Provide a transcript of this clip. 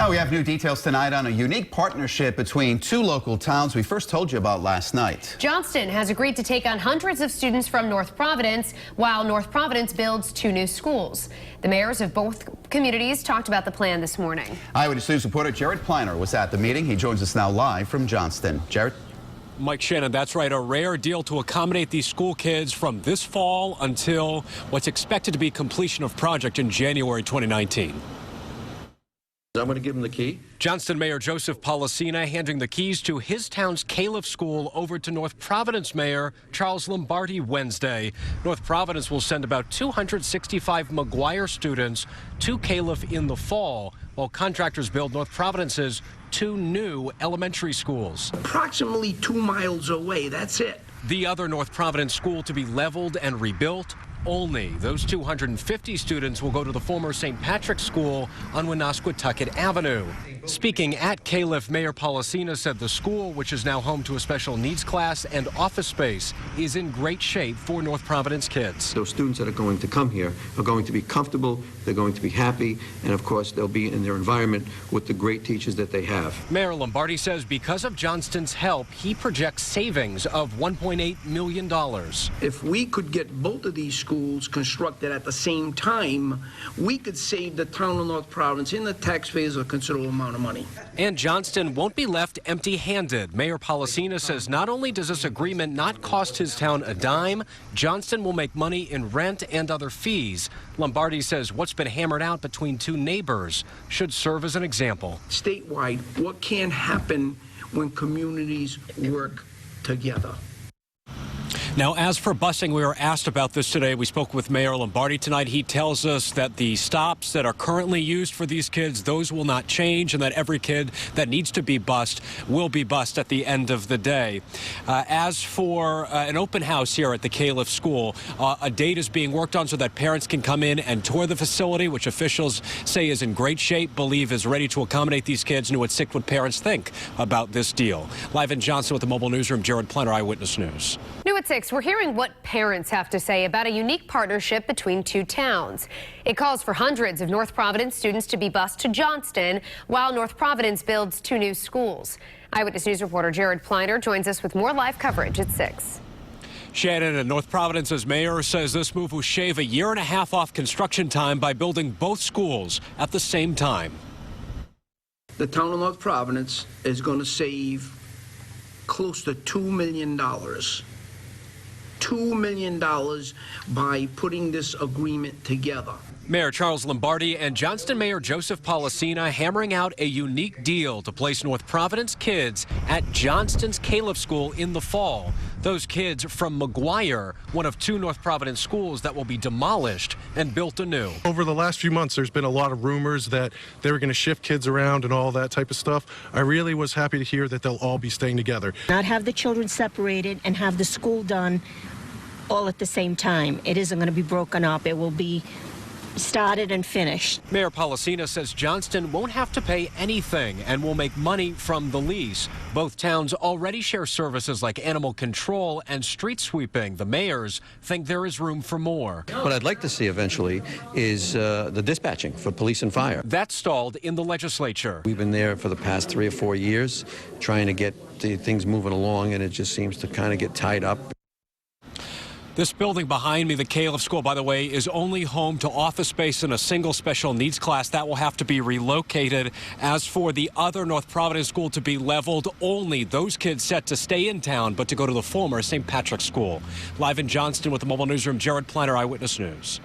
Now we have new details tonight on a unique partnership between two local towns we first told you about last night. Johnston has agreed to take on hundreds of students from North Providence, while North Providence builds two new schools. The mayors of both communities talked about the plan this morning. Eyewitness News reporter Jared Pliner was at the meeting. He joins us now live from Johnston. Jared? Mike Shannon, that's right. A rare deal to accommodate these school kids from this fall until what's expected to be completion of project in January 2019. I'm going to give him the key. Johnston Mayor Joseph Policina handing the keys to his town's Caliph School over to North Providence Mayor Charles Lombardi Wednesday. North Providence will send about 265 McGuire students to Caliph in the fall, while contractors build North Providence's two new elementary schools. Approximately 2 miles away, that's it. The other North Providence school to be leveled and rebuilt, Olney. Those 250 students will go to the former St. Patrick's School on Woonasquatucket Avenue. Speaking at Caliph, Mayor Policina said the school, which is now home to a special needs class and office space, is in great shape for North Providence kids. Those students that are going to come here are going to be comfortable, they're going to be happy, and of course they'll be in their environment with the great teachers that they have. Mayor Lombardi says because of Johnston's help, he projects savings of $1.8 million. If we could get both of these schools constructed at the same time, we could save the town of North Providence and the taxpayers a considerable amount of money. And Johnston won't be left empty-handed. Mayor Policina says not only does this agreement not cost his town a dime, Johnston will make money in rent and other fees. Lombardi says what's been hammered out between two neighbors should serve as an example. Statewide, what can happen when communities work together? Now, as for busing, we were asked about this today. We spoke with Mayor Lombardi tonight. He tells us that the stops that are currently used for these kids, those will not change, and that every kid that needs to be bused will be bused at the end of the day. As for an open house here at the Caliph School, a date is being worked on so that parents can come in and tour the facility, which officials say is in great shape, believe is ready to accommodate these kids, and what's sick what parents think about this deal. Live in Johnston with the Mobile Newsroom, Jared Pliner, Eyewitness News. New at 6, we're hearing what parents have to say about a unique partnership between two towns. It calls for hundreds of North Providence students to be bused to Johnston, while North Providence builds two new schools. Eyewitness News reporter Jared Pliner joins us with more live coverage at 6. Shannon, and North Providence's mayor says this move will shave a year and a half off construction time by building both schools at the same time. The town of North Providence is going to save close to $2 million. $2 million by putting this agreement together. Mayor Charles Lombardi and Johnston Mayor Joseph Policina hammering out a unique deal to place North Providence kids at Johnston's Caliph School in the fall. Those kids from McGuire, one of two North Providence schools that will be demolished and built anew. Over the last few months, there's been a lot of rumors that they were going to shift kids around and all that type of stuff. I really was happy to hear that they'll all be staying together. Not have the children separated and have the school done all at the same time. It isn't going to be broken up. It will be started and finished. Mayor Policina says Johnston won't have to pay anything and will make money from the lease. Both towns already share services like animal control and street sweeping. The mayors think there is room for more. What I'd like to see eventually is the dispatching for police and fire. That stalled in the legislature. We've been there for the past 3 or 4 years trying to get the things moving along, and it just seems to kind of get tied up. This building behind me, the Caliph School, by the way, is only home to office space and a single special needs class. That will have to be relocated. As for the other North Providence school to be leveled, only those kids set to stay in town, but to go to the former St. Patrick's School. Live in Johnston with the Mobile Newsroom, Jared Pliner, Eyewitness News.